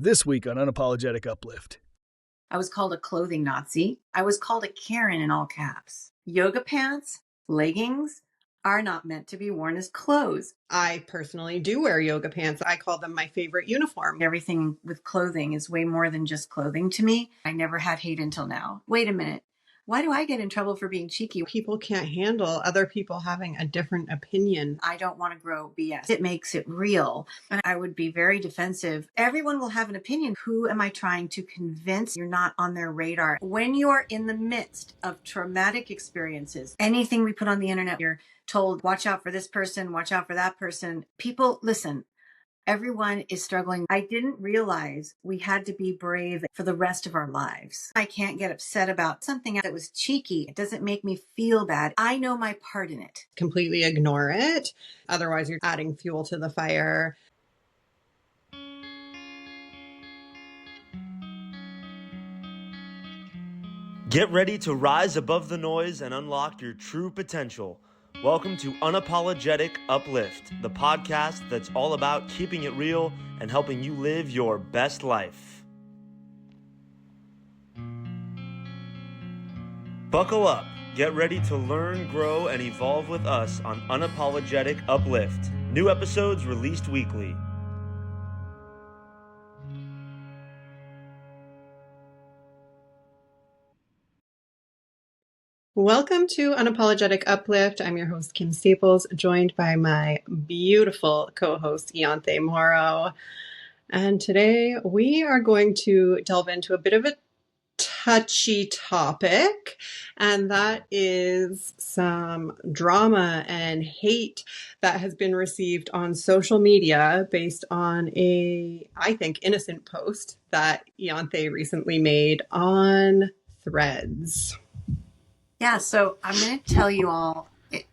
This week on Unapologetic Uplift. I was called a clothing Nazi. I was called a Karen in all caps. Yoga pants, leggings are not meant to be worn as clothes. I personally do wear yoga pants. I call them my favorite uniform. Everything with clothing is way more than just clothing to me. I never had hate until now. Wait a minute. Why do I get in trouble for being cheeky? People can't handle other people having a different opinion. I don't want to grow BS. It makes it real. And I would be very defensive. Everyone will have an opinion. Who am I trying to convince? You're not on their radar. When you're in the midst of traumatic experiences, anything we put on the internet, you're told, watch out for this person, watch out for that person. People, listen. Everyone is struggling. I didn't realize we had to be brave for the rest of our lives. I can't get upset about something that was cheeky. It doesn't make me feel bad. I know my part in it. Completely ignore it. Otherwise, you're adding fuel to the fire. Get ready to rise above the noise and unlock your true potential. Welcome to Unapologetic Uplift, the podcast that's all about keeping it real and helping you live your best life. Buckle up, get ready to learn, grow, and evolve with us on Unapologetic Uplift. New episodes released weekly. Welcome to Unapologetic Uplift. I'm your host, Kim Staples, joined by my beautiful co-host, Ianthe Mauro. And today we are going to delve into a bit of a touchy topic, and that is some drama and hate that has been received on social media based on a, I think, innocent post that Ianthe recently made on Threads. Yeah, so I'm going to tell you all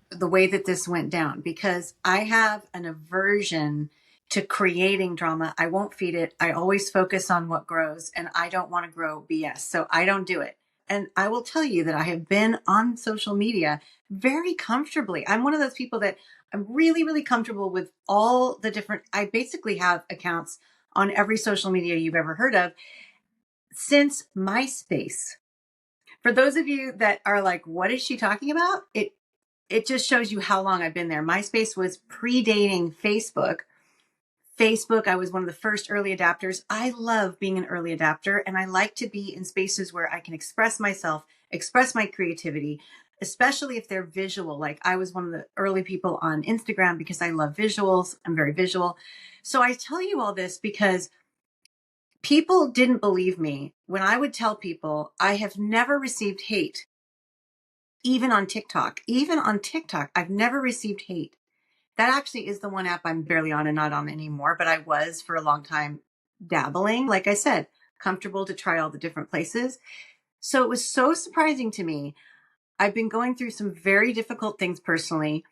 the way that this went down because I have an aversion to creating drama. I won't feed it. I always focus on what grows, and I don't want to grow BS, so I don't do it. And I will tell you that I have been on social media very comfortably. I'm one of those people that I'm really, really comfortable with all the different, I basically have accounts on every social media you've ever heard of since MySpace. For those of you that are like, what is she talking about? It just shows you how long I've been there. MySpace was predating Facebook. I was one of the first early adapters. I love being an early adapter, and I like to be in spaces where I can express myself, express my creativity, especially if they're visual. Like I was one of the early people on Instagram because I love visuals. I'm very visual. So I tell you all this because people didn't believe me when I would tell people I have never received hate, even on TikTok. Even on TikTok, I've never received hate. That actually is the one app I'm barely on and not on anymore, but I was for a long time dabbling. Like I said, comfortable to try all the different places. So it was so surprising to me. I've been going through some very difficult things personally.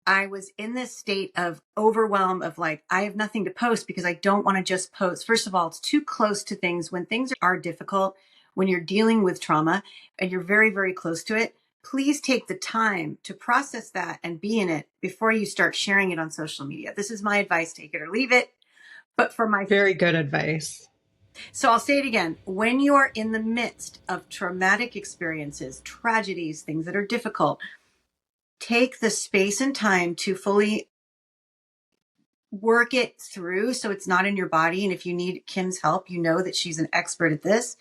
I was in this state of overwhelm of like, I have nothing to post because I don't want to just post. First of all, it's too close to things. When things are difficult, when you're dealing with trauma and you're very, very close to it, please take the time to process that and be in it before you start sharing it on social media. This is my advice. Take it or leave it. But for my very good advice. So I'll say it again. When you are in the midst of traumatic experiences, tragedies, things that are difficult, take the space and time to fully work it through so it's not in your body. And if you need Kim's help, you know that she's an expert at this.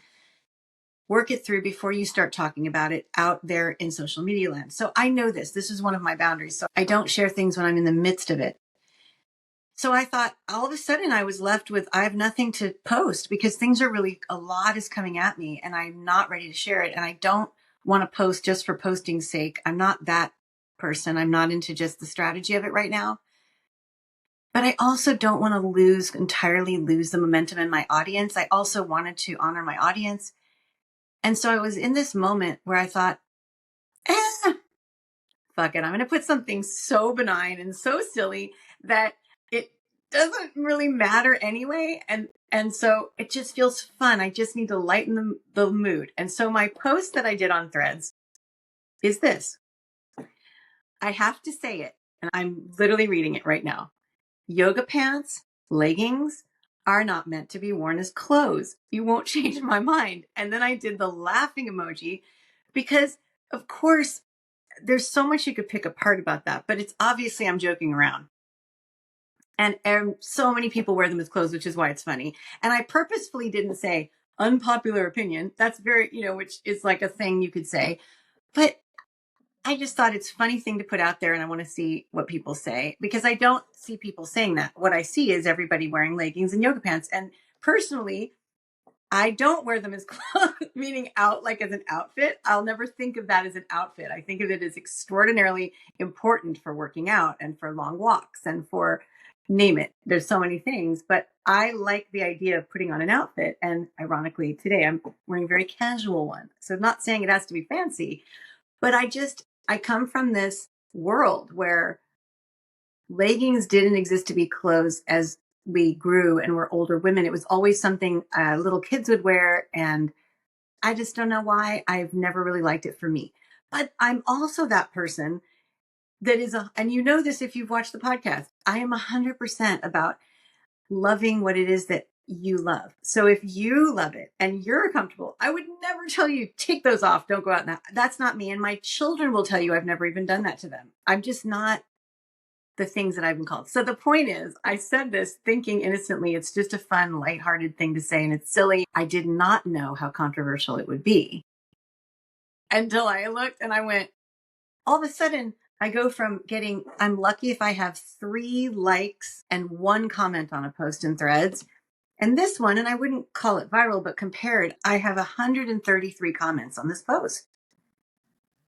Work it through before you start talking about it out there in social media land. So I know this. This is one of my boundaries. So I don't share things when I'm in the midst of it. So I thought all of a sudden I was left with, I have nothing to post because things are really, a lot is coming at me and I'm not ready to share it. And I don't want to post just for posting's sake. I'm not that person. I'm not into just the strategy of it right now. But I also don't want to entirely lose the momentum in my audience. I also wanted to honor my audience. And so I was in this moment where I thought, fuck it. I'm going to put something so benign and so silly that it doesn't really matter anyway. And so it just feels fun. I just need to lighten the mood. And so my post that I did on Threads is this. I have to say it, and I'm literally reading it right now. Yoga pants, leggings are not meant to be worn as clothes. You won't change my mind. And then I did the laughing emoji because, of course, there's so much you could pick apart about that, but it's obviously I'm joking around. And so many people wear them as clothes, which is why it's funny. And I purposefully didn't say unpopular opinion. That's very, which is like a thing you could say. But I just thought it's a funny thing to put out there, and I want to see what people say, because I don't see people saying that. What I see is everybody wearing leggings and yoga pants. And personally, I don't wear them as clothes, meaning out like as an outfit. I'll never think of that as an outfit. I think of it as extraordinarily important for working out and for long walks and for name it. There's so many things, but I like the idea of putting on an outfit. And ironically, today I'm wearing a very casual one. So I'm not saying it has to be fancy, but I come from this world where leggings didn't exist to be clothes as we grew and were older women. It was always something little kids would wear. And I just don't know why. I've never really liked it for me. But I'm also that person that is, and you know this if you've watched the podcast, I am 100% about loving what it is that you love. So if you love it and you're comfortable, I would never tell you, take those off. Don't go out. That's not me. And my children will tell you I've never even done that to them. I'm just not the things that I've been called. So the point is, I said this thinking innocently, it's just a fun, lighthearted thing to say, and it's silly. I did not know how controversial it would be until I looked and I went, all of a sudden, I go from I'm lucky if I have 3 likes and 1 comment on a post in Threads. And this one, and I wouldn't call it viral, but compared, I have 133 comments on this post.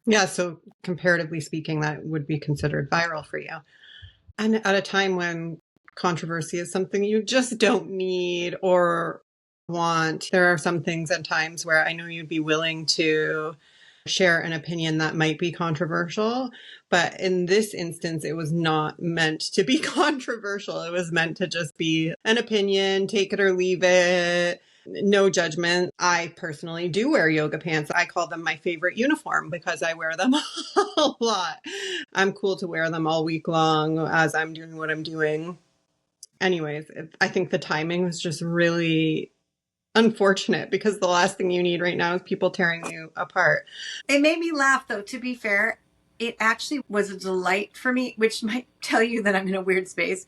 Yeah, so comparatively speaking, that would be considered viral for you. And at a time when controversy is something you just don't need or want, there are some things and times where I know you'd be willing to share an opinion that might be controversial. But in this instance, it was not meant to be controversial. It was meant to just be an opinion, take it or leave it. No judgment. I personally do wear yoga pants. I call them my favorite uniform because I wear them a lot. I'm cool to wear them all week long as I'm doing what I'm doing. Anyways, I think the timing was just really unfortunate because the last thing you need right now is people tearing you apart. It made me laugh, though, to be fair. It actually was a delight for me, which might tell you that I'm in a weird space.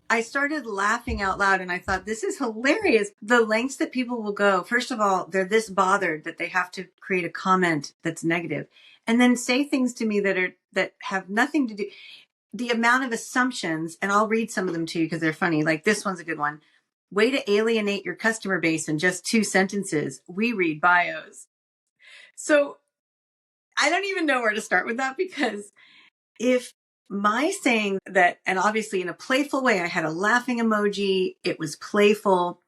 I started laughing out loud and I thought, this is hilarious. The lengths that people will go. First of all, they're this bothered that they have to create a comment that's negative and then say things to me that have nothing to do. The amount of assumptions, and I'll read some of them to you because they're funny. Like this one's a good one. Way to alienate your customer base in just 2 sentences. We read bios. So I don't even know where to start with that, because if my saying that, and obviously in a playful way, I had a laughing emoji, it was playful.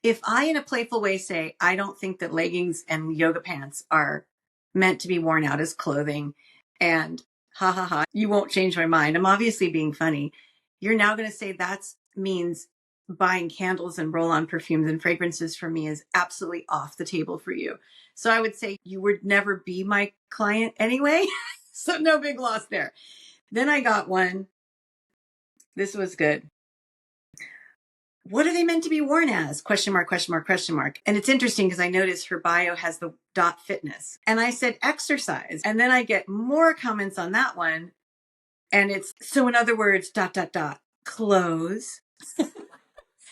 If I, in a playful way, say, I don't think that leggings and yoga pants are meant to be worn out as clothing, and ha ha ha, you won't change my mind, I'm obviously being funny. You're now going to say that means buying candles and roll-on perfumes and fragrances for me is absolutely off the table for you. So I would say you would never be my client anyway. So no big loss there. Then I got one. This was good. What are they meant to be worn as? Question mark, question mark, question mark. And it's interesting because I noticed her bio has the .fitness. And I said exercise. And then I get more comments on that one. And it's, so in other words, clothes.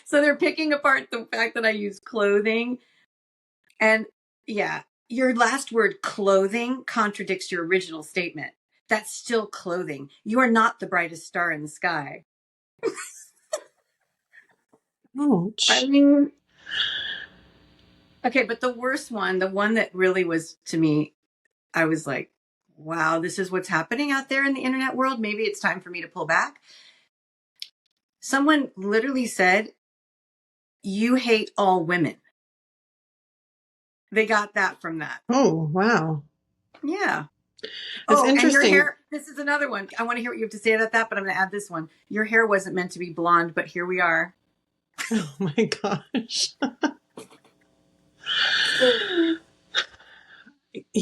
So they're picking apart the fact that I use clothing. And yeah, your last word, clothing, contradicts your original statement. That's still clothing. You are not the brightest star in the sky. Ouch. I mean, okay, but the worst one, the one that really was, to me, I was like, wow, this is what's happening out there in the internet world. Maybe it's time for me to pull back. Someone literally said, you hate all women. They got that from that. Oh, wow. Yeah. It's interesting. And your hair, this is another one. I want to hear what you have to say about that, but I'm going to add this one. Your hair wasn't meant to be blonde, but here we are. Oh my gosh.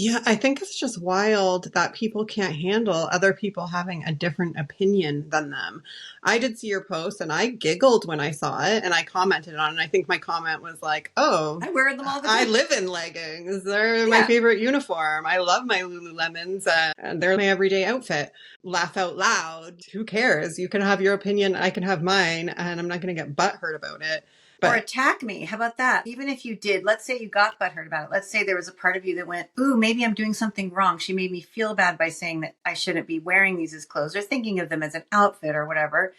Yeah, I think it's just wild that people can't handle other people having a different opinion than them. I did see your post and I giggled when I saw it and I commented on it. I think my comment was like, oh, I wear them all the I time. live in leggings. They're my Yeah. favorite uniform. I love my Lululemons and they're my everyday outfit. Laugh out loud. Who cares? You can have your opinion. I can have mine and I'm not going to get butthurt about it. Or But attack me. How about that? Even if you did, let's say you got butthurt about it. Let's say there was a part of you that went, ooh, maybe I'm doing something wrong. She made me feel bad by saying that I shouldn't be wearing these as clothes or thinking of them as an outfit or whatever.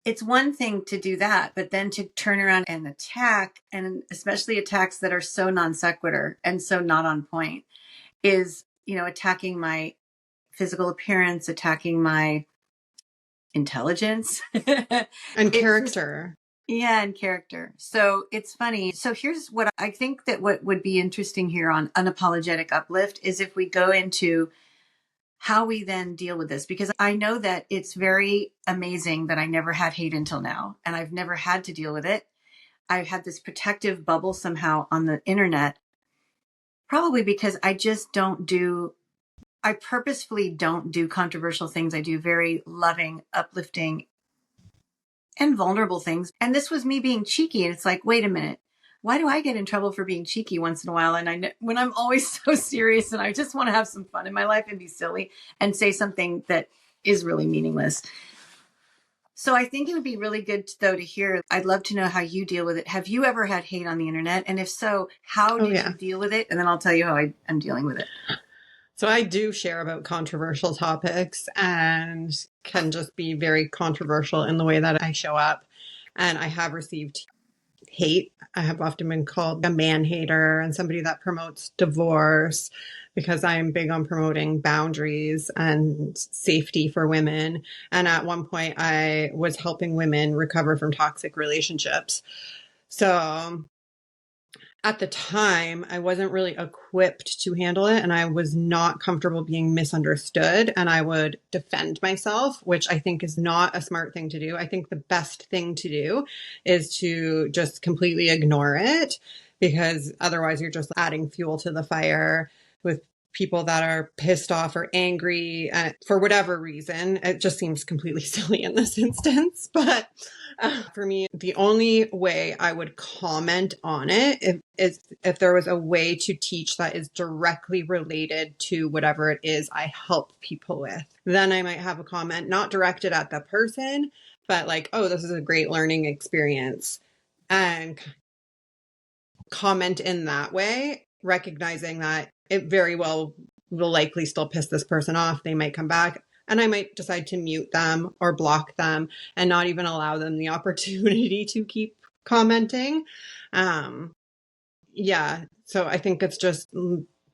It's one thing to do that, but then to turn around and attack, and especially attacks that are so non sequitur and so not on point, is, attacking my physical appearance, attacking my intelligence and It's just, character. yeah, and character. So it's funny. So here's what I think that what would be interesting here on Unapologetic Uplift is if we go into how we then deal with this, because I know that it's very amazing that I never had hate until now, and I've never had to deal with it. I've had this protective bubble somehow on the internet, probably because I purposefully don't do controversial things. I do very loving, uplifting, and vulnerable things. And this was me being cheeky. And it's like, wait a minute. Why do I get in trouble for being cheeky once in a while? And when I'm always so serious and I just want to have some fun in my life and be silly and say something that is really meaningless. So I think it would be really good, though, to hear. I'd love to know how you deal with it. Have you ever had hate on the internet? And if so, how Oh, did yeah. you deal with it? And then I'll tell you how I'm dealing with it. So I do share about controversial topics and can just be very controversial in the way that I show up. And I have received hate. I have often been called a man hater and somebody that promotes divorce because I'm big on promoting boundaries and safety for women. And at one point, I was helping women recover from toxic relationships. So at the time, I wasn't really equipped to handle it and I was not comfortable being misunderstood. And I would defend myself, which I think is not a smart thing to do. I think the best thing to do is to just completely ignore it, because otherwise you're just adding fuel to the fire with people that are pissed off or angry for whatever reason. It just seems completely silly in this instance. But for me, the only way I would comment on it is if there was a way to teach that is directly related to whatever it is I help people with. Then I might have a comment not directed at the person, but like, oh, this is a great learning experience. And comment in that way, recognizing that it very well will likely still piss this person off. They might come back and I might decide to mute them or block them and not even allow them the opportunity to keep commenting. Yeah. So I think it's just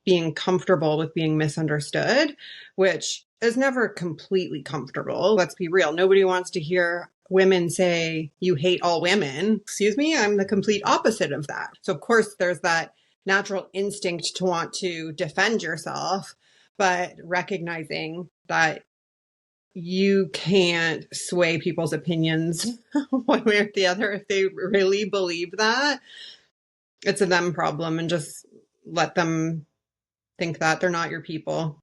being comfortable with being misunderstood, which is never completely comfortable. Let's be real. Nobody wants to hear women say, you hate all women. Excuse me, I'm the complete opposite of that. So of course there's that natural instinct to want to defend yourself, but recognizing that you can't sway people's opinions one way or the other. If they really believe that, it's a them problem, and just let them think that they're not your people.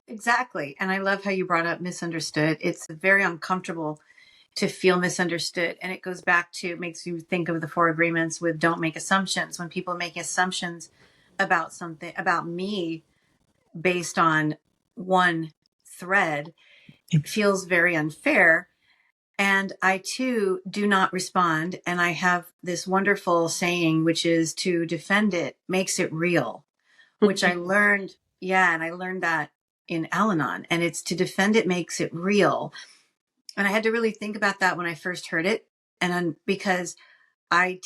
Exactly. And I love how you brought up misunderstood. It's very uncomfortable to feel misunderstood. And it goes back to, makes you think of the 4 agreements with don't make assumptions. When people make assumptions about something, about me, based on one thread, it feels very unfair. And I too do not respond. And I have this wonderful saying, which is to defend it makes it real, which I learned. Yeah. And I learned that in Al-Anon, and it's to defend it makes it real. And I had to really think about that when I first heard it. And because I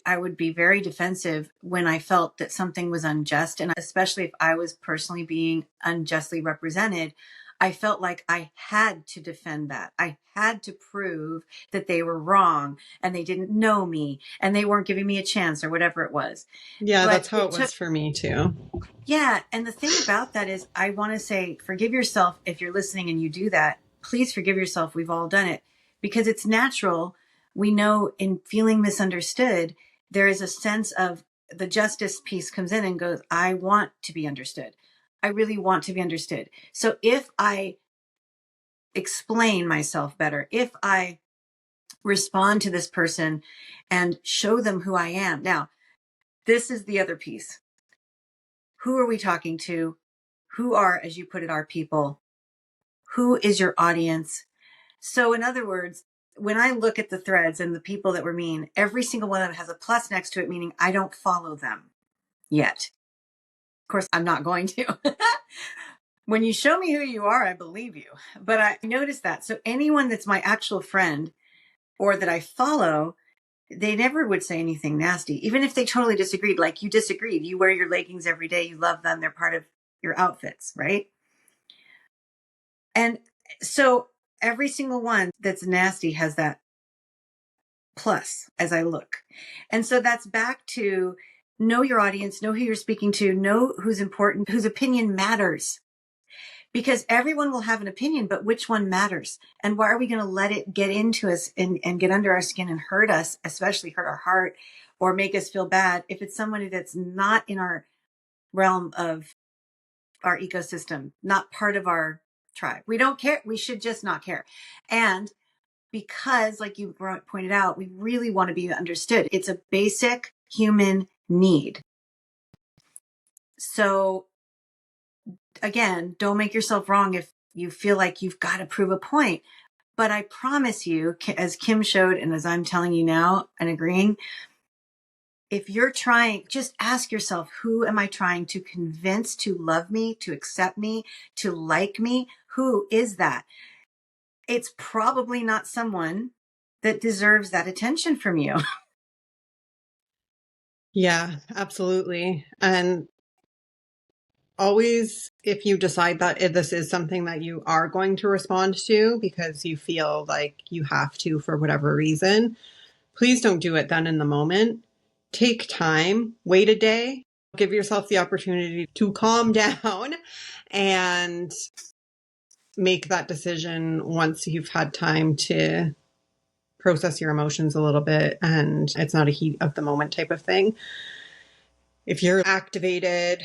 would be very defensive when I felt that something was unjust. And especially if I was personally being unjustly represented, I felt like I had to defend that. I had to prove that they were wrong and they didn't know me and they weren't giving me a chance or whatever it was. Yeah, But that's how it was for me too. Yeah. And the thing about that is, I want to say, forgive yourself if you're listening and you do that. Please forgive yourself. We've all done it because it's natural. We know in feeling misunderstood, there is a sense of the justice piece comes in and goes, I want to be understood. I really want to be understood. So if I explain myself better, if I respond to this person and show them who I am. Now, this is the other piece. Who are we talking to? Who are, as you put it, our people? Who is your audience? So in other words, when I look at the threads and the people that were mean, every single one of them has a plus next to it, meaning I don't follow them yet. Of course, I'm not going to. When you show me who you are, I believe you. But I noticed that. So anyone that's my actual friend or that I follow, they never would say anything nasty, even if they totally disagreed. Like you disagreed. You wear your leggings every day. You love them. They're part of your outfits, right? And so every single one that's nasty has that plus as I look. And so that's back to know your audience, know who you're speaking to, know who's important, whose opinion matters. Because everyone will have an opinion, but which one matters? And why are we going to let it get into us and get under our skin and hurt us, especially hurt our heart or make us feel bad if it's somebody that's not in our realm of our ecosystem, not part of our tribe? We don't care. We should just not care. And because, like you pointed out, we really want to be understood. It's a basic human need. So again, don't make yourself wrong if you feel like you've got to prove a point. But I promise you, as Kim showed, and as I'm telling you now and agreeing, if you're trying, just ask yourself, who am I trying to convince to love me, to accept me, to like me? Who is that? It's probably not someone that deserves that attention from you. Yeah, absolutely. And always, if you decide that this is something that you are going to respond to because you feel like you have to for whatever reason, please don't do it then in the moment. Take time, wait a day, give yourself the opportunity to calm down and make that decision once you've had time to process your emotions a little bit and it's not a heat of the moment type of thing. If you're activated,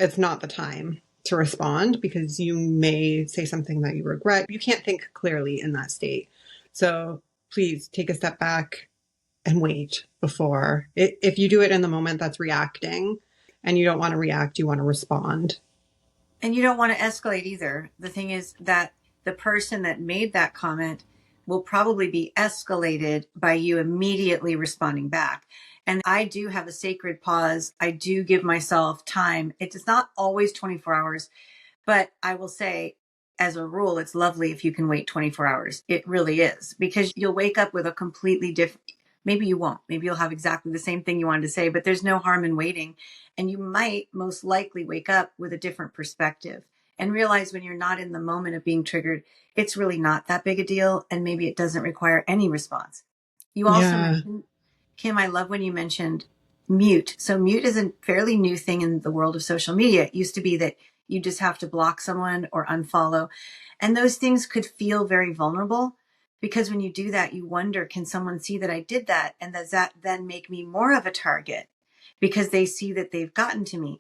it's not the time to respond because you may say something that you regret. You can't think clearly in that state. So please take a step back and wait before. If you do it in the moment, that's reacting, and you don't want to react, you want to respond. And you don't want to escalate either. The thing is that the person that made that comment will probably be escalated by you immediately responding back. And I do have a sacred pause. I do give myself time. It's not always 24 hours, but I will say, as a rule, it's lovely if you can wait 24 hours. It really is, because you'll wake up with a completely different, maybe you won't. Maybe you'll have exactly the same thing you wanted to say, but there's no harm in waiting. And you might most likely wake up with a different perspective and realize when you're not in the moment of being triggered, it's really not that big a deal. And maybe it doesn't require any response. You also mentioned, Kim, I love when you mentioned mute. So mute is a fairly new thing in the world of social media. It used to be that you just have to block someone or unfollow. And those things could feel very vulnerable because when you do that, you wonder, can someone see that I did that? And does that then make me more of a target because they see that they've gotten to me?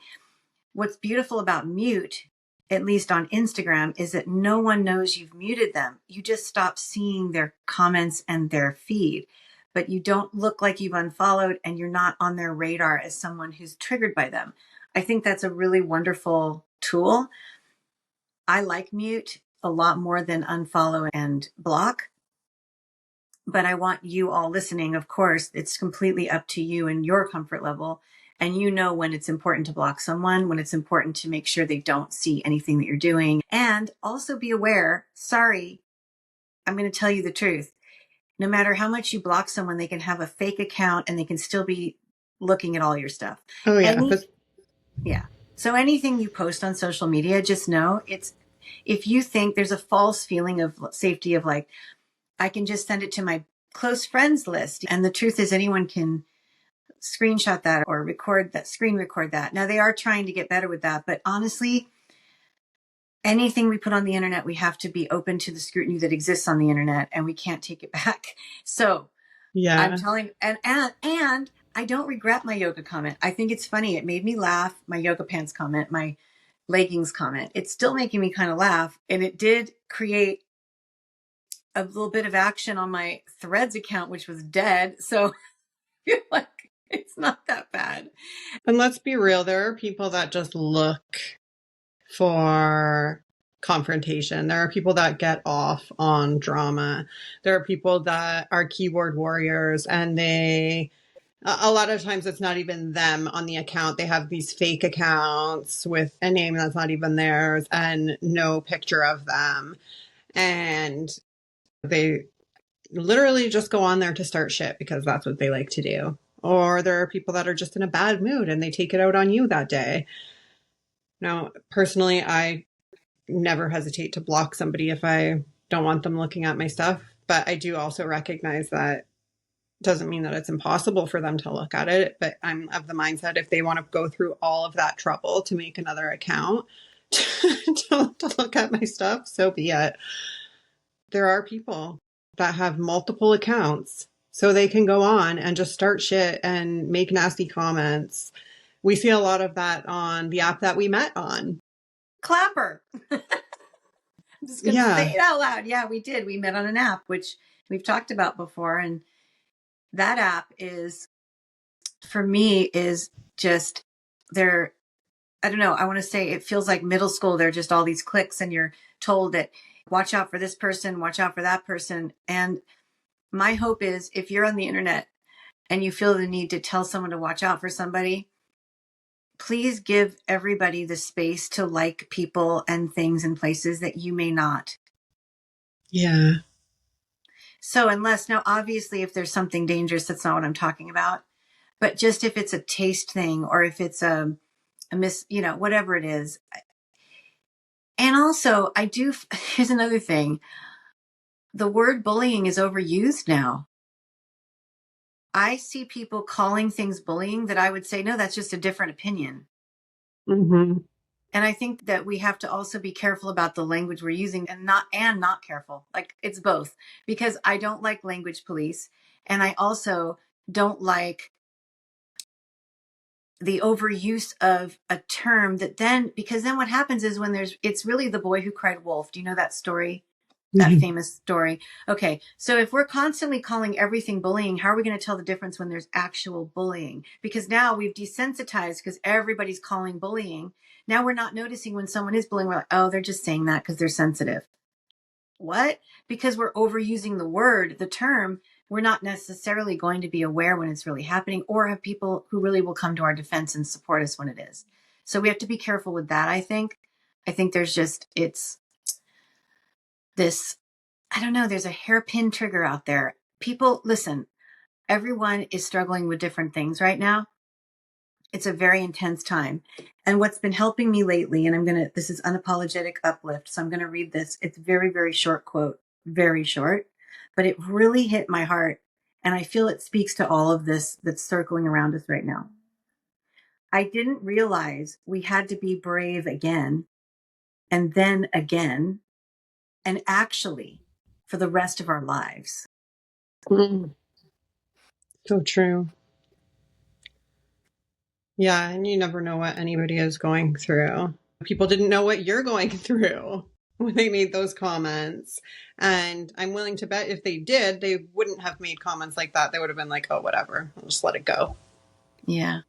What's beautiful about mute, at least on Instagram, is that no one knows you've muted them. You just stop seeing their comments and their feed, but you don't look like you've unfollowed and you're not on their radar as someone who's triggered by them. I think that's a really wonderful tool. I like mute a lot more than unfollow and block. But I want you all listening, of course, it's completely up to you and your comfort level. And you know when it's important to block someone, when it's important to make sure they don't see anything that you're doing. And also be aware, sorry, I'm going to tell you the truth. No matter how much you block someone, they can have a fake account and they can still be looking at all your stuff. Oh, yeah. Yeah. So anything you post on social media, just know if you think there's a false feeling of safety of like, I can just send it to my close friends list. And the truth is anyone can screenshot that or screen record that. Now they are trying to get better with that, but honestly, anything we put on the internet, we have to be open to the scrutiny that exists on the internet and we can't take it back. So yeah, I'm telling, and I don't regret my yoga comment. I think it's funny. It made me laugh. My yoga pants comment, my leggings comment. It's still making me kind of laugh. And it did create a little bit of action on my Threads account, which was dead. So I feel like it's not that bad. And let's be real, there are people that just look for confrontation. There are people that get off on drama. There are people that are keyboard warriors, and a lot of times it's not even them on the account. They have these fake accounts with a name that's not even theirs and no picture of them. And they literally just go on there to start shit because that's what they like to do. Or there are people that are just in a bad mood and they take it out on you that day. Now, personally, I never hesitate to block somebody if I don't want them looking at my stuff. But I do also recognize that doesn't mean that it's impossible for them to look at it. But I'm of the mindset if they want to go through all of that trouble to make another account to look at my stuff, so be it. There are people that have multiple accounts so they can go on and just start shit and make nasty comments. We see a lot of that on the app that we met on. Clapper. I'm just going to say it out loud. Yeah, we did. We met on an app, which we've talked about before. And that app is, for me, is just I don't know. I want to say it feels like middle school. They're just all these clicks and you're told that watch out for this person, watch out for that person. And my hope is if you're on the internet and you feel the need to tell someone to watch out for somebody, please give everybody the space to like people and things and places that you may not. Yeah. So now obviously if there's something dangerous, that's not what I'm talking about. But just if it's a taste thing or if it's a whatever it is. And also here's another thing. The word bullying is overused now. I see people calling things bullying that I would say, no, that's just a different opinion. Mm-hmm. And I think that we have to also be careful about the language we're using and not careful. Like it's both, because I don't like language police. And I also don't like the overuse of a term because then what happens is it's really the boy who cried wolf. Do you know that story? That famous story. Okay. So if we're constantly calling everything bullying, how are we going to tell the difference when there's actual bullying? Because now we've desensitized because everybody's calling bullying. Now we're not noticing when someone is bullying. We're like, oh, they're just saying that because they're sensitive. What? Because we're overusing the term. We're not necessarily going to be aware when it's really happening or have people who really will come to our defense and support us when it is. So we have to be careful with that. I think there's I don't know, there's a hairpin trigger out there. People, listen, everyone is struggling with different things right now. It's a very intense time. And what's been helping me lately, and this is Unapologetic Uplift. So I'm going to read this. It's very, very short quote, very short, but it really hit my heart. And I feel it speaks to all of this that's circling around us right now. I didn't realize we had to be brave again and then again. And actually, for the rest of our lives. So true. Yeah, and you never know what anybody is going through. People didn't know what you're going through when they made those comments. And I'm willing to bet if they did, they wouldn't have made comments like that. They would have been like, oh, whatever, I'll just let it go. Yeah.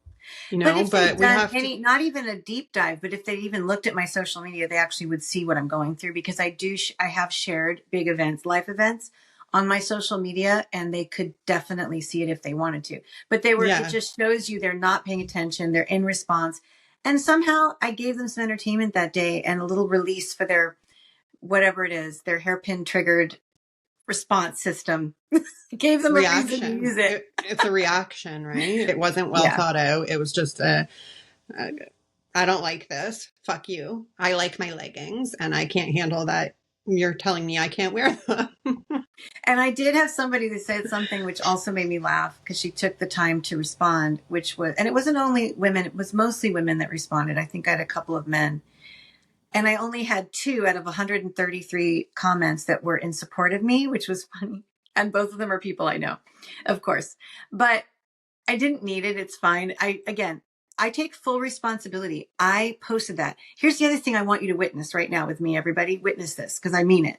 But we have to... not even a deep dive, but if they even looked at my social media, they actually would see what I'm going through because I have shared big events, life events on my social media, and they could definitely see it if they wanted to. But it just shows you they're not paying attention. They're in response. And somehow I gave them some entertainment that day and a little release for their, whatever it is, their hairpin triggered response system. Gave them reaction. A reason to use it. It's a reaction, right? It wasn't well thought out. It was just I don't like this. Fuck you. I like my leggings and I can't handle that. You're telling me I can't wear them. And I did have somebody that said something which also made me laugh because she took the time to respond, and it wasn't only women, it was mostly women that responded. I think I had a couple of men. And I only had 2 out of 133 comments that were in support of me, which was funny. And both of them are people I know, of course. But I didn't need it. It's fine. I take full responsibility. I posted that. Here's the other thing I want you to witness right now with me, everybody. Witness this because I mean it.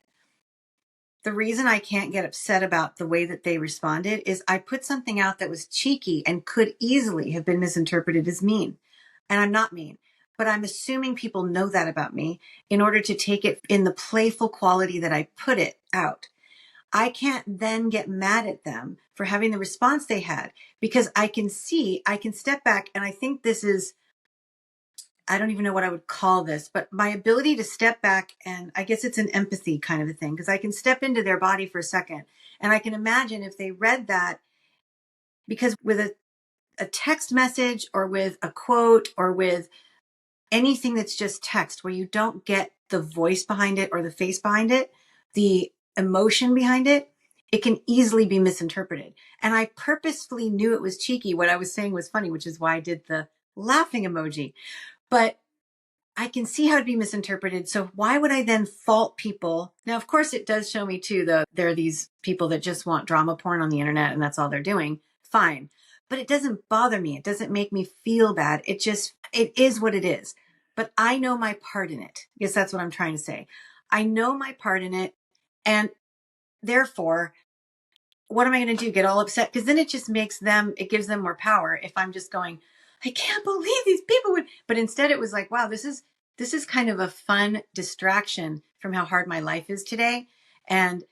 The reason I can't get upset about the way that they responded is I put something out that was cheeky and could easily have been misinterpreted as mean. And I'm not mean, but I'm assuming people know that about me in order to take it in the playful quality that I put it out. I can't then get mad at them for having the response they had because I can step back. And I think this is, I don't even know what I would call this, but my ability to step back, and I guess it's an empathy kind of a thing, because I can step into their body for a second and I can imagine if they read that, because with a text message or with a quote or with anything that's just text where you don't get the voice behind it or the face behind it, the emotion behind it, it can easily be misinterpreted. And I purposefully knew it was cheeky. What I was saying was funny, which is why I did the laughing emoji. But I can see how it'd be misinterpreted. So why would I then fault people? Now, of course, it does show me too, there are these people that just want drama porn on the internet and that's all they're doing. Fine. But it doesn't bother me. It doesn't make me feel bad. It is what it is. But I know my part in it. I guess that's what I'm trying to say. I know my part in it. And therefore, what am I going to do? Get all upset? Because then it just it gives them more power. If I'm just going, I can't believe these people would, but instead it was like, wow, this is kind of a fun distraction from how hard my life is today. And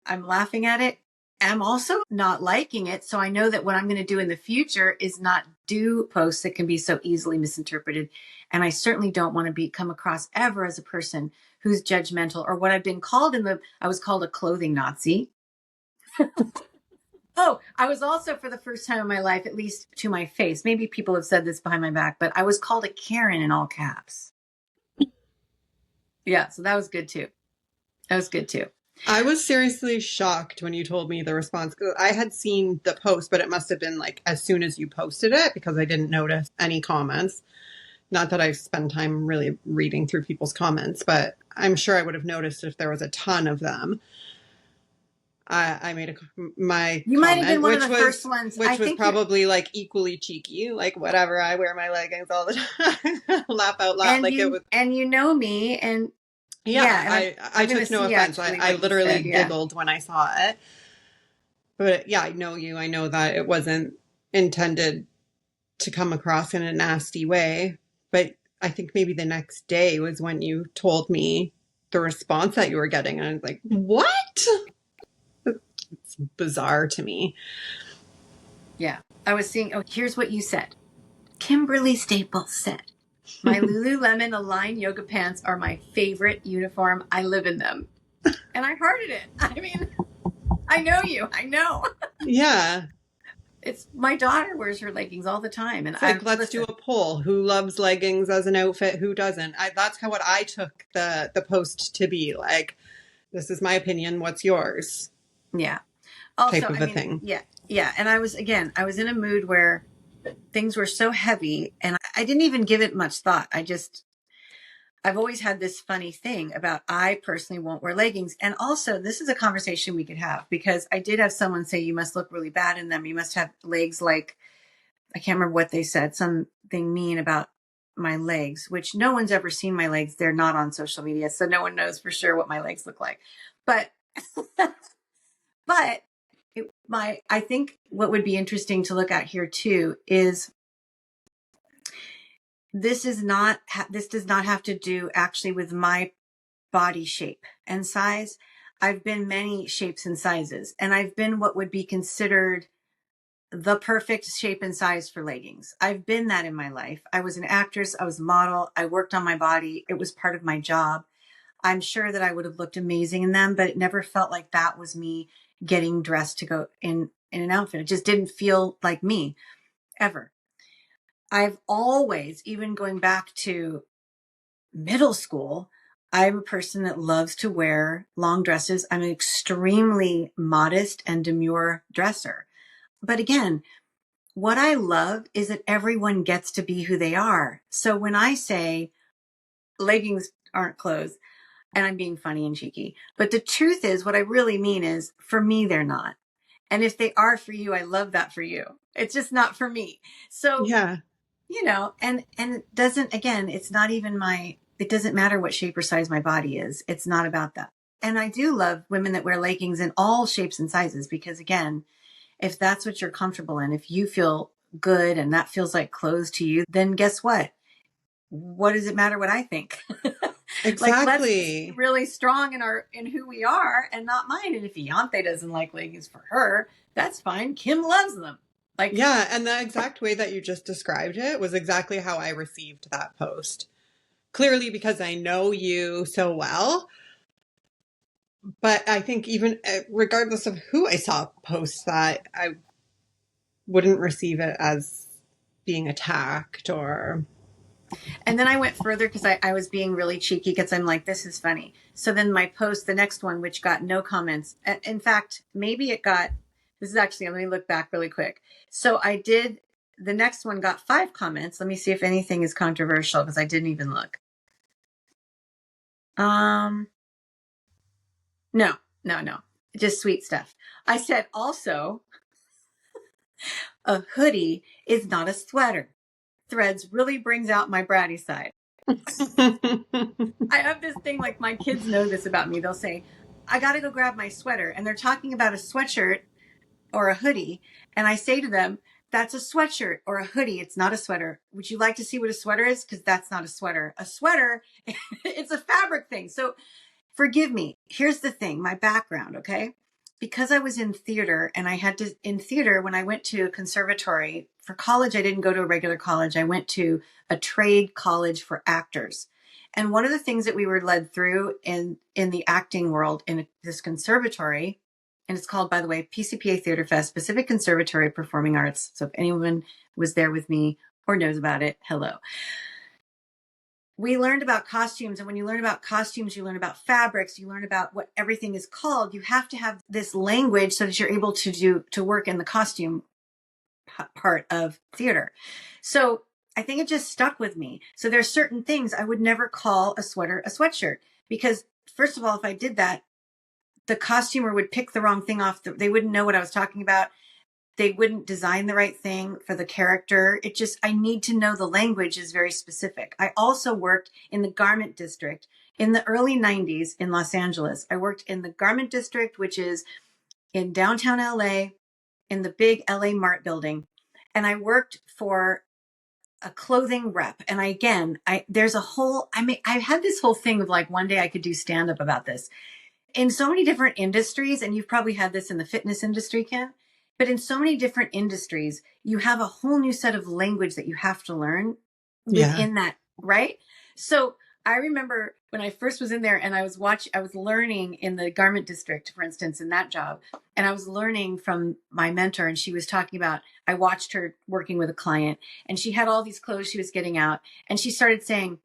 I'm laughing at it. I'm also not liking it. So I know that what I'm going to do in the future is not do posts that can be so easily misinterpreted. And I certainly don't want to come across ever as a person who's judgmental, or what I've been called I was called a clothing Nazi. Oh, I was also, for the first time in my life, at least to my face, maybe people have said this behind my back, but I was called a Karen in all caps. Yeah, so that was good too. I was seriously shocked when you told me the response. I had seen the post, but it must have been like as soon as you posted it, because I didn't notice any comments. Not that I spend time really reading through people's comments, but I'm sure I would have noticed if there was a ton of them. I made my You comment, might have been one of the first ones. which was probably like equally cheeky, like whatever. I wear my leggings all the time. Laugh out loud, and like it was. And you know me, and yeah, I took no offense. I literally giggled when I saw it. But yeah, I know you. I know that it wasn't intended to come across in a nasty way. But I think maybe the next day was when you told me the response that you were getting. And I was like, what? It's bizarre to me. Yeah. I was seeing, here's what you said. Kimberly Staples said, my Lululemon Align yoga pants are my favorite uniform. I live in them. And I hearted it. I mean, I know you. I know. Yeah. It's my daughter wears her leggings all the time. And it's like, let's do a poll. Who loves leggings as an outfit? Who doesn't? That's how what I took the post to be. Like, this is my opinion. What's yours? Yeah. Also, type of a thing. Yeah. Yeah. And I was in a mood where things were so heavy and I didn't even give it much thought. I've always had this funny thing about I personally won't wear leggings. And also, this is a conversation we could have, because I did have someone say, you must look really bad in them. You must have legs like, I can't remember what they said, something mean about my legs, which no one's ever seen my legs. They're not on social media, so no one knows for sure what my legs look like. But, I think what would be interesting to look at here too is this does not have to do actually with my body shape and size. I've been many shapes and sizes, and I've been what would be considered the perfect shape and size for leggings. I've been that in my life. I was an actress. I was a model. I worked on my body. It was part of my job. I'm sure that I would have looked amazing in them, but it never felt like that was me getting dressed to go in an outfit. It just didn't feel like me ever. I've always, even going back to middle school, I'm a person that loves to wear long dresses. I'm an extremely modest and demure dresser. But again, what I love is that everyone gets to be who they are. So when I say leggings aren't clothes, and I'm being funny and cheeky, but the truth is, what I really mean is, for me, they're not. And if they are for you, I love that for you. It's just not for me. So, Yeah. and it doesn't, again, it's not even it doesn't matter what shape or size my body is. It's not about that. And I do love women that wear leggings in all shapes and sizes, because again, if that's what you're comfortable in, if you feel good and that feels like clothes to you, then guess what? What does it matter what I think? Like, let's just be Exactly. really strong in who we are and not mine. And if Ianthe doesn't like leggings for her, that's fine. Kim loves them. Like, Yeah. And the exact way that you just described it was exactly how I received that post. Clearly, because I know you so well. But I think even regardless of who I saw post that, I wouldn't receive it as being attacked or. and then I went further because I was being really cheeky, because I'm like, this is funny. So then my post, the next one, which got no comments. In fact, maybe it got, this is actually, let me look back really quick. So the next one got 5 comments. Let me see if anything is controversial, because I didn't even look. No, just sweet stuff. I said also, a hoodie is not a sweater. Threads really brings out my bratty side. I have this thing, like, my kids know this about me. They'll say, I got to go grab my sweater. And they're talking about a sweatshirt or a hoodie. And I say to them, that's a sweatshirt or a hoodie. It's not a sweater. Would you like to see what a sweater is? Because that's not a sweater. A sweater, it's a fabric thing. So forgive me. Here's the thing, my background, okay? Because I was in theater, and in theater, when I went to a conservatory for college, I didn't go to a regular college. I went to a trade college for actors. And one of the things that we were led through in the acting world in this conservatory, and it's called, by the way, PCPA Theater Fest, Pacific Conservatory of Performing Arts. So if anyone was there with me or knows about it, hello. We learned about costumes. And when you learn about costumes, you learn about fabrics, you learn about what everything is called. You have to have this language so that you're able to work in the costume part of theater. So I think it just stuck with me. So there's certain things I would never call a sweater a sweatshirt, because first of all, if I did that, the costumer would pick the wrong thing off. They wouldn't know what I was talking about. They wouldn't design the right thing for the character. I need to know the language is very specific. I also worked in the garment district in the early 90s in Los Angeles. I worked in the garment district, which is in downtown LA, in the big LA Mart building. And I worked for a clothing rep. And I had this whole thing of like, one day I could do stand up about this. In so many different industries, and you've probably had this in the fitness industry, Ken, but in so many different industries, you have a whole new set of language that you have to learn within that, right? So I remember when I first was in there, and I was learning in the garment district, for instance, in that job. And I was learning from my mentor, and she was talking about, I watched her working with a client, and she had all these clothes she was getting out. And she started saying,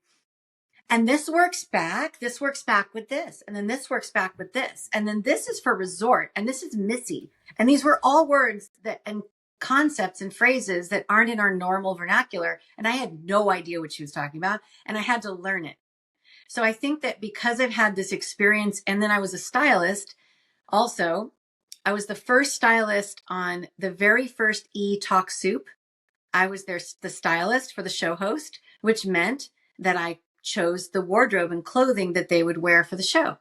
and this works back with this. And then this works back with this. And then this is for resort. And this is Missy. And these were all words and concepts and phrases that aren't in our normal vernacular. And I had no idea what she was talking about. And I had to learn it. So I think that because I've had this experience, and then I was a stylist also. I was the first stylist on the very first Talk Soup. I was the stylist for the show host, which meant that I chose the wardrobe and clothing that they would wear for the show.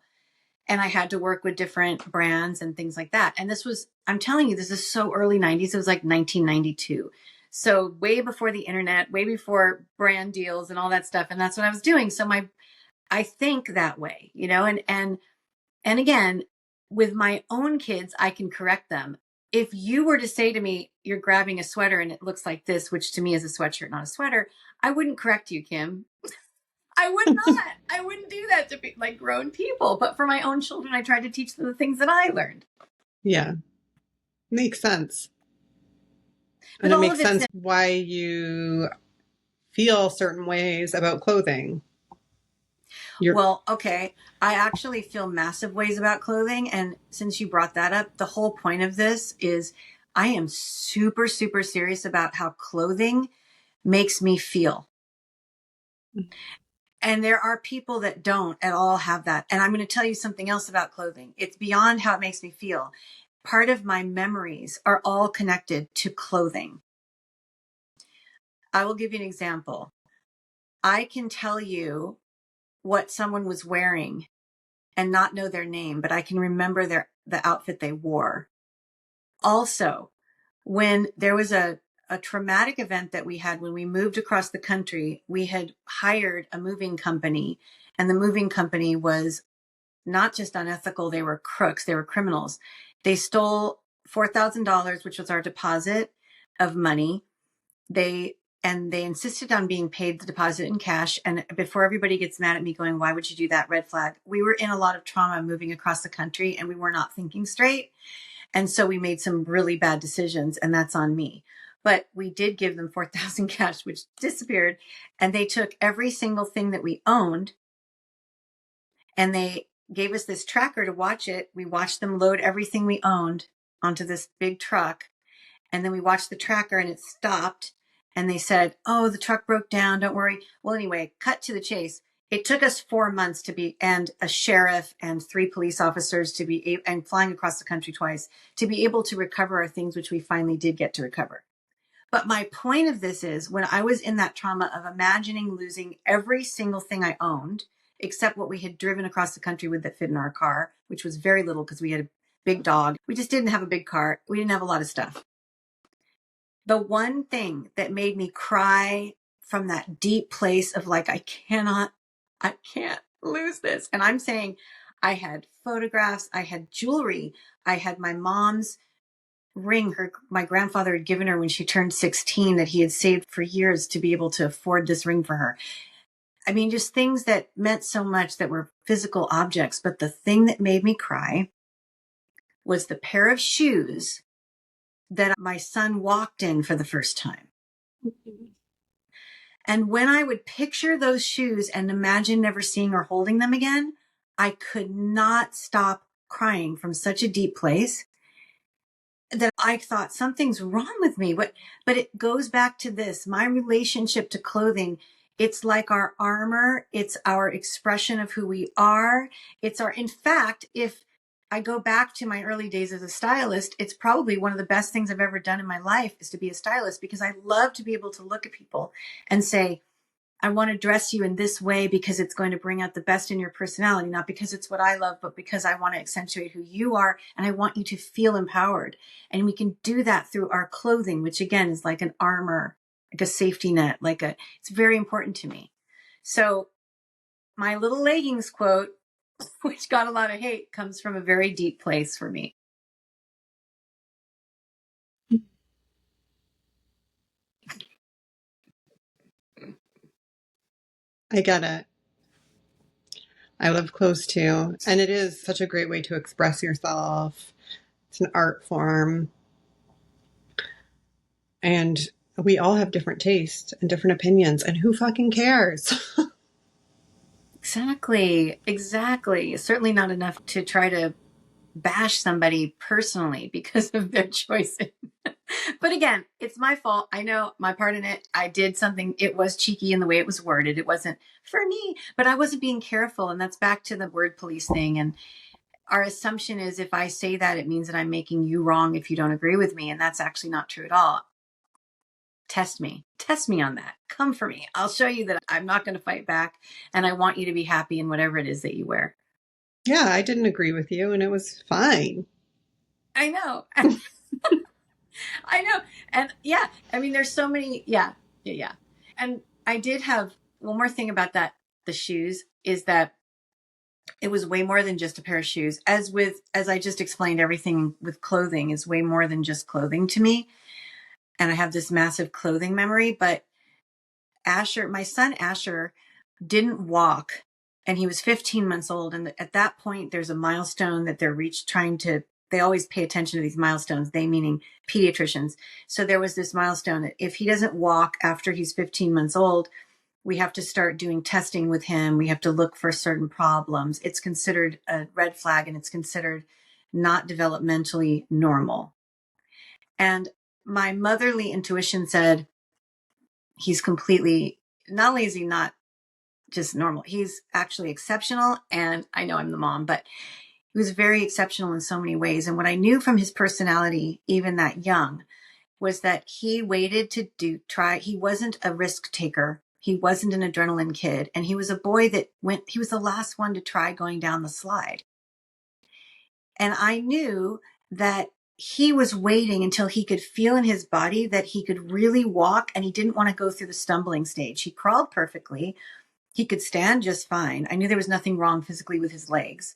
And I had to work with different brands and things like that. And I'm telling you, this is so early 90s. It was like 1992. So way before the internet, way before brand deals and all that stuff. And that's what I was doing. So I think that way, and again, with my own kids, I can correct them. If you were to say to me, you're grabbing a sweater and it looks like this, which to me is a sweatshirt, not a sweater, I wouldn't correct you, Kim. I would not. I wouldn't do that to like grown people. But for my own children, I tried to teach them the things that I learned. Yeah. Makes sense. And it makes sense why you feel certain ways about clothing. Well, okay. I actually feel massive ways about clothing. And since you brought that up, the whole point of this is I am super, super serious about how clothing makes me feel. And there are people that don't at all have that. And I'm going to tell you something else about clothing. It's beyond how it makes me feel. part of my memories are all connected to clothing. I will give you an example. I can tell you what someone was wearing and not know their name, but I can remember the outfit they wore. Also, when there was a traumatic event that we had when we moved across the country, we had hired a moving company, and the moving company was not just unethical, they were crooks, they were criminals. They stole $4,000, which was our deposit of money. They insisted on being paid the deposit in cash. And before everybody gets mad at me going, why would you do that? Red flag. We were in a lot of trauma moving across the country and we were not thinking straight. And so we made some really bad decisions, and that's on me. But we did give them 4,000 cash, which disappeared. And they took every single thing that we owned, and they gave us this tracker to watch it. We watched them load everything we owned onto this big truck. And then we watched the tracker and it stopped. And they said, oh, the truck broke down. Don't worry. Well, anyway, cut to the chase. It took us 4 months and a sheriff and 3 police officers and flying across the country twice to be able to recover our things, which we finally did get to recover. But my point of this is, when I was in that trauma of imagining losing every single thing I owned, except what we had driven across the country with that fit in our car, which was very little because we had a big dog. We just didn't have a big car. We didn't have a lot of stuff. The one thing that made me cry from that deep place of like, I can't lose this. And I'm saying I had photographs, I had jewelry, I had my mom's ring my grandfather had given her when she turned 16 that he had saved for years to be able to afford this ring for her. I mean, just things that meant so much that were physical objects. But the thing that made me cry was the pair of shoes that my son walked in for the first time. And when I would picture those shoes and imagine never seeing or holding them again, I could not stop crying from such a deep place that I thought something's wrong with me. But it goes back to this, my relationship to clothing. It's like our armor. It's our expression of who we are. In fact, if I go back to my early days as a stylist, it's probably one of the best things I've ever done in my life is to be a stylist, because I love to be able to look at people and say, I want to dress you in this way because it's going to bring out the best in your personality, not because it's what I love, but because I want to accentuate who you are. And I want you to feel empowered. And we can do that through our clothing, which again is like an armor, like a safety net, it's very important to me. So my little leggings quote, which got a lot of hate, comes from a very deep place for me. I get it. I love clothes too. And it is such a great way to express yourself. It's an art form. And we all have different tastes and different opinions. And who fucking cares? Exactly. It's certainly not enough to try to bash somebody personally because of their choices. But again, it's my fault. I know my part in it. I did something. It was cheeky in the way it was worded. It wasn't for me, but I wasn't being careful. And that's back to the word police thing. And our assumption is if I say that, it means that I'm making you wrong if you don't agree with me. And that's actually not true at all. Test me on that. Come for me. I'll show you that I'm not going to fight back. And I want you to be happy in whatever it is that you wear. Yeah, I didn't agree with you and it was fine. I know. I know. And yeah, I mean, there's so many. Yeah. And I did have one more thing about that. The shoes is that it was way more than just a pair of shoes. As I just explained, everything with clothing is way more than just clothing to me. And I have this massive clothing memory, but my son Asher didn't walk and he was 15 months old. And at that point, there's a milestone that they always pay attention to these milestones, they meaning pediatricians. So there was this milestone that if he doesn't walk after he's 15 months old, we have to start doing testing with him. We have to look for certain problems. It's considered a red flag and it's considered not developmentally normal. And my motherly intuition said, he's completely, not only is he not just normal, he's actually exceptional. And I know I'm the mom, but He was very exceptional in so many ways. And what I knew from his personality, even that young, was that he waited to try. He wasn't a risk taker. He wasn't an adrenaline kid. And he was a boy that he was the last one to try going down the slide. And I knew that he was waiting until he could feel in his body that he could really walk, and he didn't want to go through the stumbling stage. He crawled perfectly. He could stand just fine. I knew there was nothing wrong physically with his legs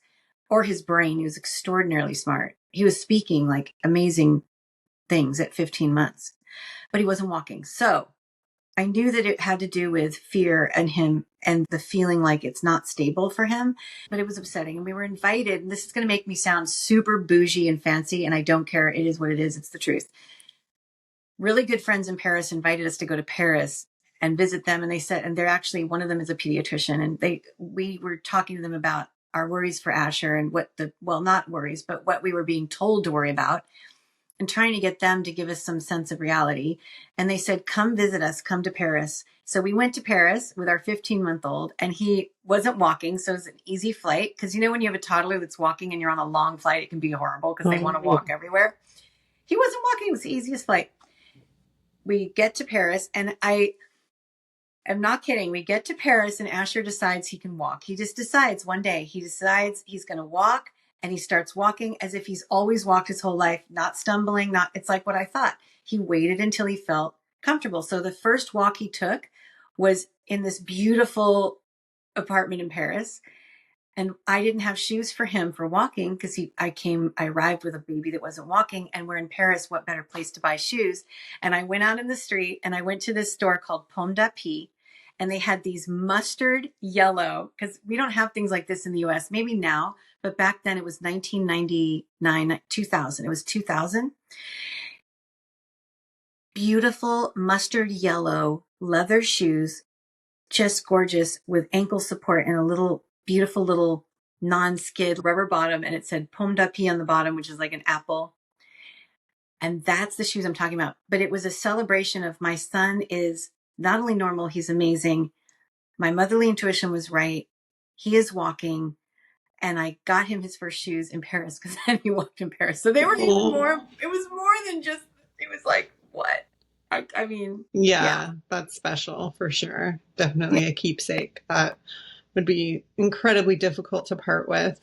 or his brain. He was extraordinarily smart. He was speaking like amazing things at 15 months, but he wasn't walking. So I knew that it had to do with fear and him and the feeling like it's not stable for him, but it was upsetting. And we were invited, and this is going to make me sound super bougie and fancy, and I don't care. It is what it is. It's the truth. Really good friends in Paris invited us to go to Paris and visit them. And they said, and they're actually, one of them is a pediatrician. And we were talking to them about our worries for Asher and not worries, but what we were being told to worry about, and trying to get them to give us some sense of reality. And they said, come visit us, come to Paris. So we went to Paris with our 15-month-old, and he wasn't walking. So it was an easy flight. Because when you have a toddler that's walking and you're on a long flight, it can be horrible because they want to walk everywhere. He wasn't walking. It was the easiest flight. We get to Paris, and I am not kidding. We get to Paris, and Asher decides he can walk. He just decides one day, he decides he's going to walk. And he starts walking as if he's always walked his whole life, not stumbling, it's like what I thought. He waited until he felt comfortable. So the first walk he took was in this beautiful apartment in Paris. And I didn't have shoes for him for walking because I arrived with a baby that wasn't walking, and we're in Paris. What better place to buy shoes? And I went out in the street, and I went to this store called Pomme d'Api. And they had these mustard yellow, because we don't have things like this in the US, maybe now, but back then it was 1999, 2000. It was 2000. Beautiful mustard yellow leather shoes, just gorgeous, with ankle support and a beautiful little non-skid rubber bottom. And it said Pomme d'Api on the bottom, which is like an apple. And that's the shoes I'm talking about. But it was a celebration of my son is not only normal, he's amazing. My motherly intuition was right. He is walking. And I got him his first shoes in Paris because then he walked in Paris. So they were even more, it was more than just, it was like, what? I mean. Yeah, that's special for sure. Definitely a keepsake that would be incredibly difficult to part with.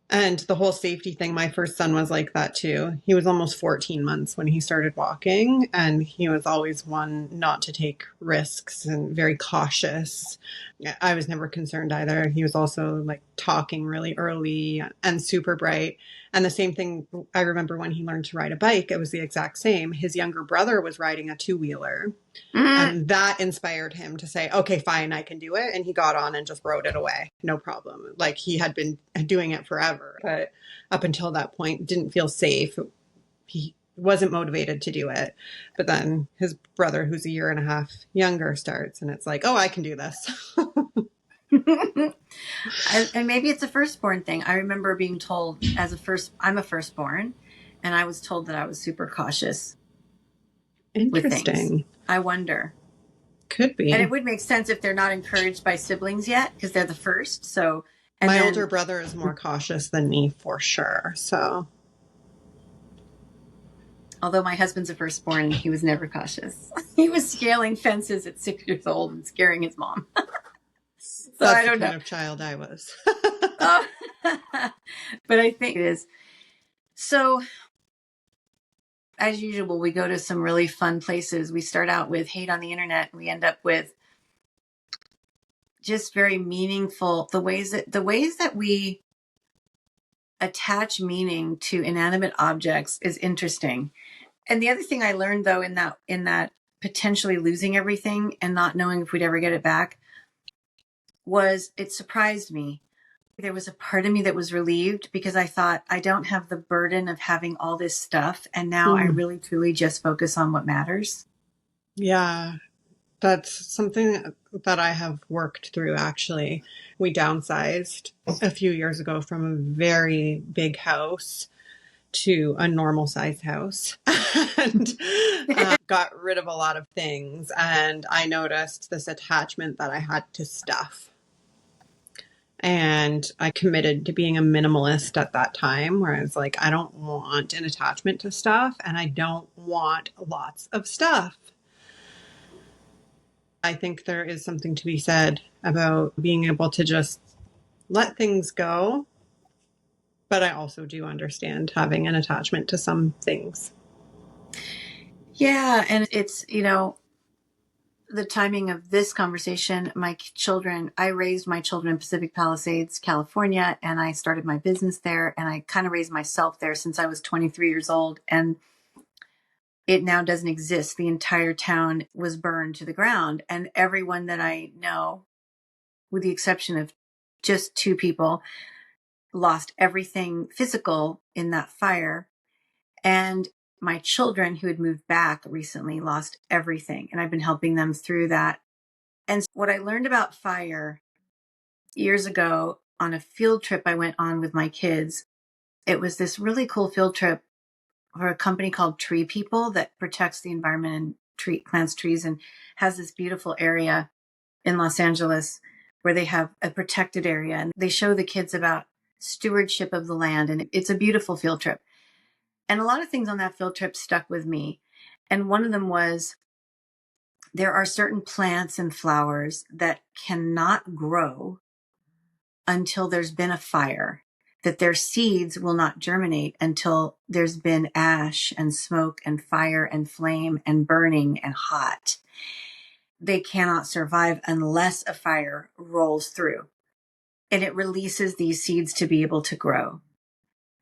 And the whole safety thing, my first son was like that too. He was almost 14 months when he started walking, and he was always one not to take risks and very cautious. I was never concerned either. He was also like talking really early and super bright. And the same thing, I remember when he learned to ride a bike, it was the exact same. His younger brother was riding a two-wheeler. And that inspired him to say, okay, fine, I can do it. And he got on and just rode it away. No problem. Like he had been doing it forever. But up until that point, didn't feel safe. He wasn't motivated to do it. But then his brother, who's a year and a half younger, starts. And it's like, oh, I can do this. And maybe it's a firstborn thing. I remember being told I'm a firstborn. And I was told that I was super cautious. Interesting. I wonder. Could be. And it would make sense if they're not encouraged by siblings yet, because they're the first. So my older brother is more cautious than me for sure. So, although my husband's a firstborn, he was never cautious. He was scaling fences at 6 years old and scaring his mom. So that's I don't the know. kind of child I was. But I think it is. So, as usual, we go to some really fun places. We start out with hate on the internet, and we end up with just very meaningful, the ways that we attach meaning to inanimate objects is interesting. And the other thing I learned, though, in that potentially losing everything and not knowing if we'd ever get it back, was it surprised me. There was a part of me that was relieved because I thought, I don't have the burden of having all this stuff. And now I really, truly just focus on what matters. Yeah, that's something that I have worked through, actually. We downsized a few years ago from a very big house to a normal size house and got rid of a lot of things. And I noticed this attachment that I had to stuff. And I committed to being a minimalist at that time, where I was like, I don't want an attachment to stuff and I don't want lots of stuff. I think there is something to be said about being able to just let things go. But I also do understand having an attachment to some things. Yeah. And it's, the timing of this conversation, I raised my children in Pacific Palisades, California, and I started my business there. And I kind of raised myself there since I was 23 years old. And it now doesn't exist. The entire town was burned to the ground. And everyone that I know, with the exception of just 2 people, lost everything physical in that fire. And my children who had moved back recently lost everything. And I've been helping them through that. And what I learned about fire years ago on a field trip I went on with my kids, it was this really cool field trip for a company called Tree People that protects the environment and plants trees and has this beautiful area in Los Angeles where they have a protected area and they show the kids about stewardship of the land. And it's a beautiful field trip. And a lot of things on that field trip stuck with me. And one of them was there are certain plants and flowers that cannot grow until there's been a fire, that their seeds will not germinate until there's been ash and smoke and fire and flame and burning and hot. They cannot survive unless a fire rolls through and it releases these seeds to be able to grow.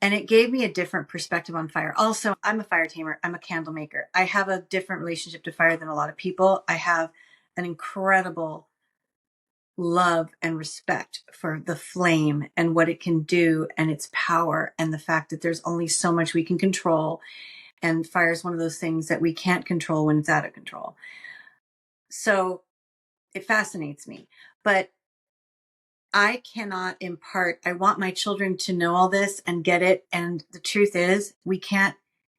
And it gave me a different perspective on fire. Also, I'm a fire tamer. I'm a candle maker. I have a different relationship to fire than a lot of people. I have an incredible love and respect for the flame and what it can do and its power and the fact that there's only so much we can control. And fire is one of those things that we can't control when it's out of control. So it fascinates me. But I cannot impart, I want my children to know all this and get it. And the truth is, we can't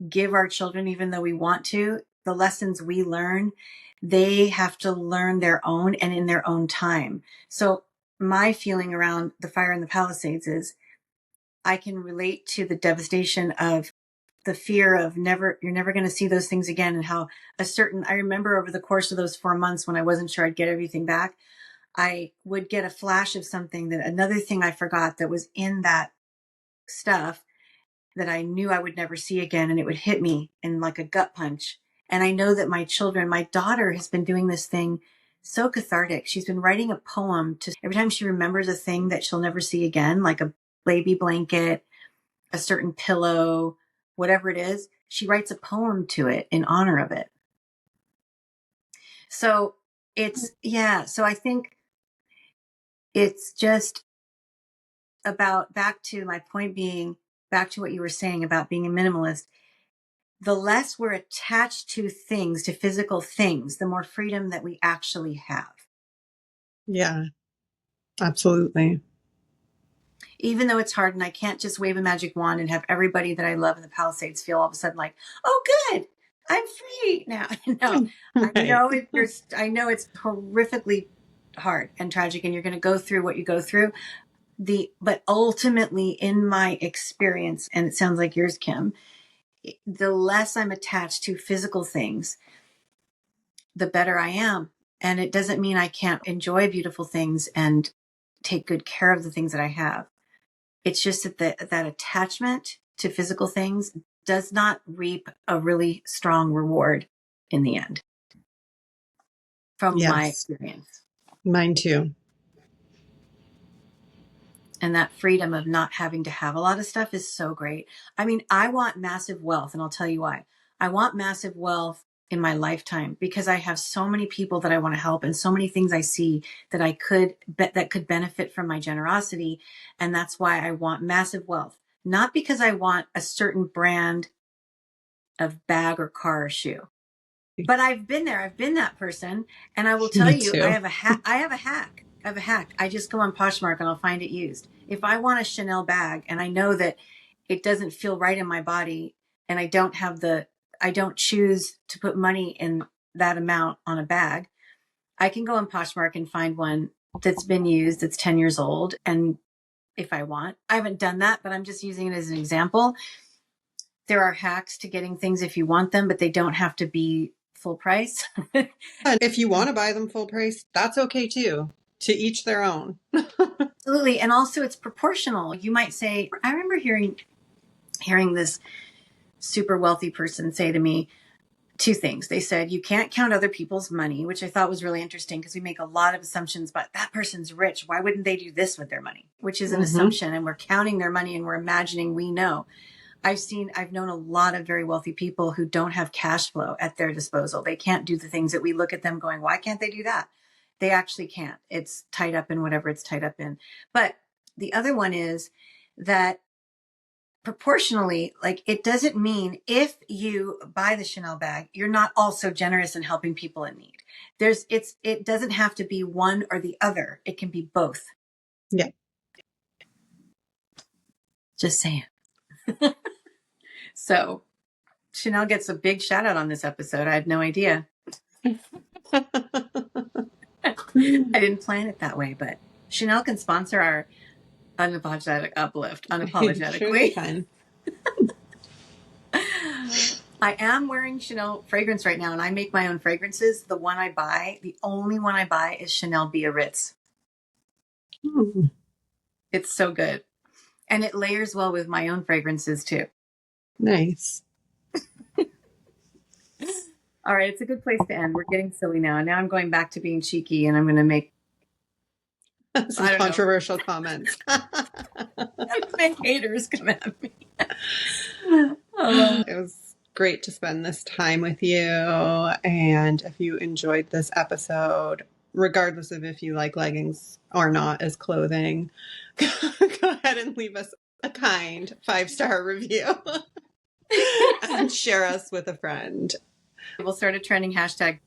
give our children, even though we want to, the lessons we learn. They have to learn their own and in their own time. So my feeling around the fire in the Palisades is I can relate to the devastation of the fear of you're never going to see those things again. And how I remember over the course of those 4 months when I wasn't sure I'd get everything back, I would get a flash of something, that another thing I forgot that was in that stuff that I knew I would never see again. And it would hit me in like a gut punch. And I know that my daughter has been doing this thing so cathartic. She's been writing a poem every time she remembers a thing that she'll never see again, like a baby blanket, a certain pillow, whatever it is, she writes a poem to it in honor of it. So so I think it's just about, back to my point being, back to what you were saying about being a minimalist. The less we're attached to things, to physical things, the more freedom that we actually have. Yeah, absolutely. Even though it's hard and I can't just wave a magic wand and have everybody that I love in the Palisades feel all of a sudden like, oh, good, I'm free now. No, Right. I know it's horrifically hard and tragic, and you're going to go through what you go through. But ultimately, in my experience, and it sounds like yours, Kim, the less I'm attached to physical things, the better I am. And it doesn't mean I can't enjoy beautiful things and take good care of the things that I have. It's just that that attachment to physical things does not reap a really strong reward in the end, from my experience. Mine too. And that freedom of not having to have a lot of stuff is so great. I mean, I want massive wealth, and I'll tell you why. I want massive wealth in my lifetime because I have so many people that I want to help and so many things I see that could benefit from my generosity. And that's why I want massive wealth, not because I want a certain brand of bag or car or shoe. But I've been there. I've been that person. And I will tell Me you, too. I have a hack. I just go on Poshmark and I'll find it used. If I want a Chanel bag and I know that it doesn't feel right in my body and I don't choose to put money in that amount on a bag, I can go on Poshmark and find one that's been used, that's 10 years old. And if I want, I haven't done that, but I'm just using it as an example. There are hacks to getting things if you want them, but they don't have to be full price. And if you want to buy them full price, that's okay too. To each their own. Absolutely. And also it's proportional. You might say, I remember hearing this super wealthy person say to me two things. They said, you can't count other people's money, which I thought was really interesting because we make a lot of assumptions about that person's rich. Why wouldn't they do this with their money? Which is an assumption, and we're counting their money and we're imagining we know. I've known a lot of very wealthy people who don't have cash flow at their disposal. They can't do the things that we look at them going, why can't they do that? They actually can't. It's tied up in whatever it's tied up in. But the other one is that proportionally, like, it doesn't mean if you buy the Chanel bag, you're not also generous in helping people in need. It doesn't have to be one or the other. It can be both. Yeah. Just saying. So Chanel gets a big shout out on this episode. I had no idea. I didn't plan it that way, but Chanel can sponsor our Unapologetic Uplift unapologetically. Sure. I am wearing Chanel fragrance right now, and I make my own fragrances. The only one I buy is Chanel Biarritz. It's so good. And it layers well with my own fragrances too. Nice. All right, it's a good place to end. We're getting silly now. Now I'm going back to being cheeky, and I'm going to make some controversial comments. Make haters come at me. It was great to spend this time with you. And if you enjoyed this episode, regardless of if you like leggings or not as clothing, go ahead and leave us a kind 5-star review and share us with a friend. We'll start a trending hashtag,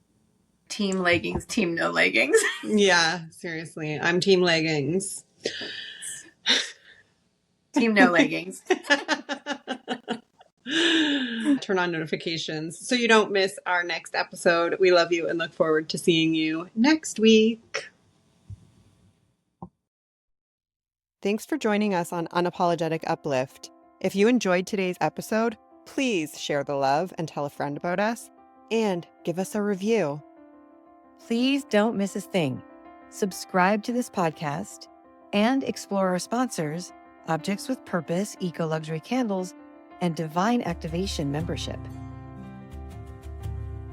Team Leggings, Team No Leggings. Yeah, seriously. I'm Team Leggings. Team No Leggings. Turn on notifications so you don't miss our next episode. We love you and look forward to seeing you next week. Thanks for joining us on Unapologetic Uplift. If you enjoyed today's episode, please share the love and tell a friend about us, and give us a review. Please don't miss a thing. Subscribe to this podcast and explore our sponsors, Objects with Purpose, Eco Luxury Candles, and Divine Activation membership.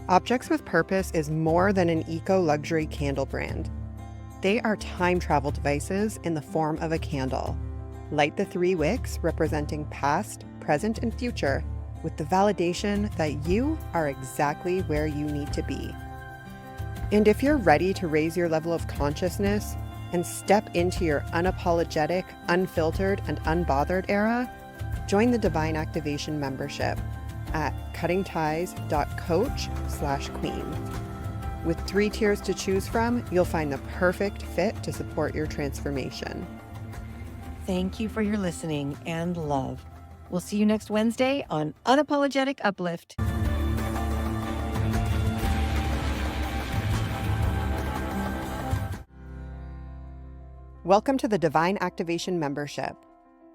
Objects with Purpose is more than an eco-luxury candle brand. They are time travel devices in the form of a candle. Light the 3 wicks representing past, present, and future with the validation that you are exactly where you need to be. And if you're ready to raise your level of consciousness and step into your unapologetic, unfiltered, and unbothered era, join the Divine Activation membership at cuttingties.coach/queen. With 3 tiers to choose from, you'll find the perfect fit to support your transformation. Thank you for your listening and love. We'll see you next Wednesday on Unapologetic Uplift. Welcome to the Divine Activation membership,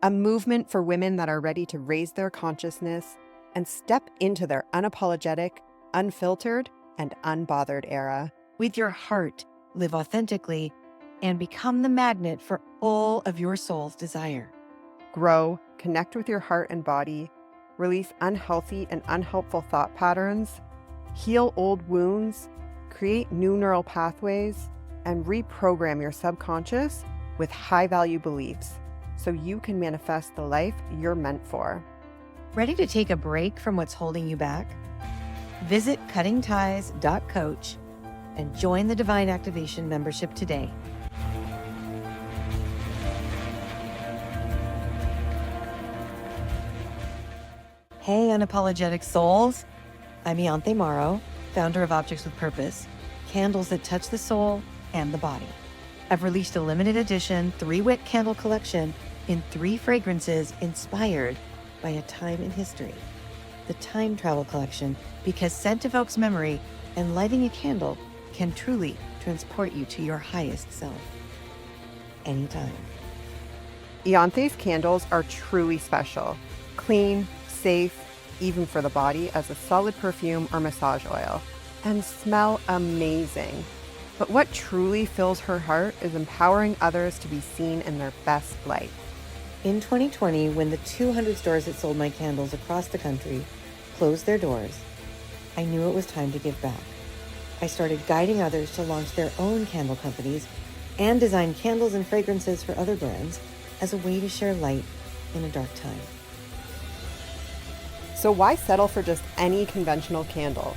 a movement for women that are ready to raise their consciousness and step into their unapologetic, unfiltered, and unbothered era. With your heart, live authentically and become the magnet for all of your soul's desire. Grow, connect with your heart and body, release unhealthy and unhelpful thought patterns, heal old wounds, create new neural pathways, and reprogram your subconscious with high-value beliefs so you can manifest the life you're meant for. Ready to take a break from what's holding you back? Visit cuttingties.coach and join the Divine Activation membership today. Hey, unapologetic souls. I'm Ianthe Mauro, founder of Objects with Purpose, candles that touch the soul and the body. I've released a limited edition 3-wick candle collection in 3 fragrances inspired by a time in history. The Time Travel Collection, because scent evokes memory and lighting a candle can truly transport you to your highest self. anytime. Ianthe's candles are truly special. Clean, safe, even for the body as a solid perfume or massage oil, and smell amazing. But what truly fills her heart is empowering others to be seen in their best light. In 2020, when the 200 stores that sold my candles across the country closed their doors, I knew it was time to give back. I started guiding others to launch their own candle companies and design candles and fragrances for other brands as a way to share light in a dark time. So why settle for just any conventional candle?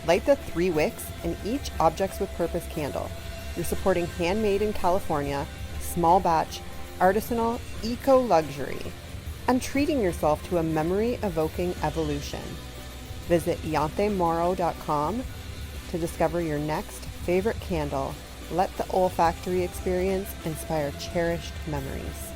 Light the 3 wicks in each Objects with Purpose candle. You're supporting handmade in California, small batch, artisanal, eco-luxury, and treating yourself to a memory-evoking evolution. Visit IantheMauro.com to discover your next favorite candle. Let the olfactory experience inspire cherished memories.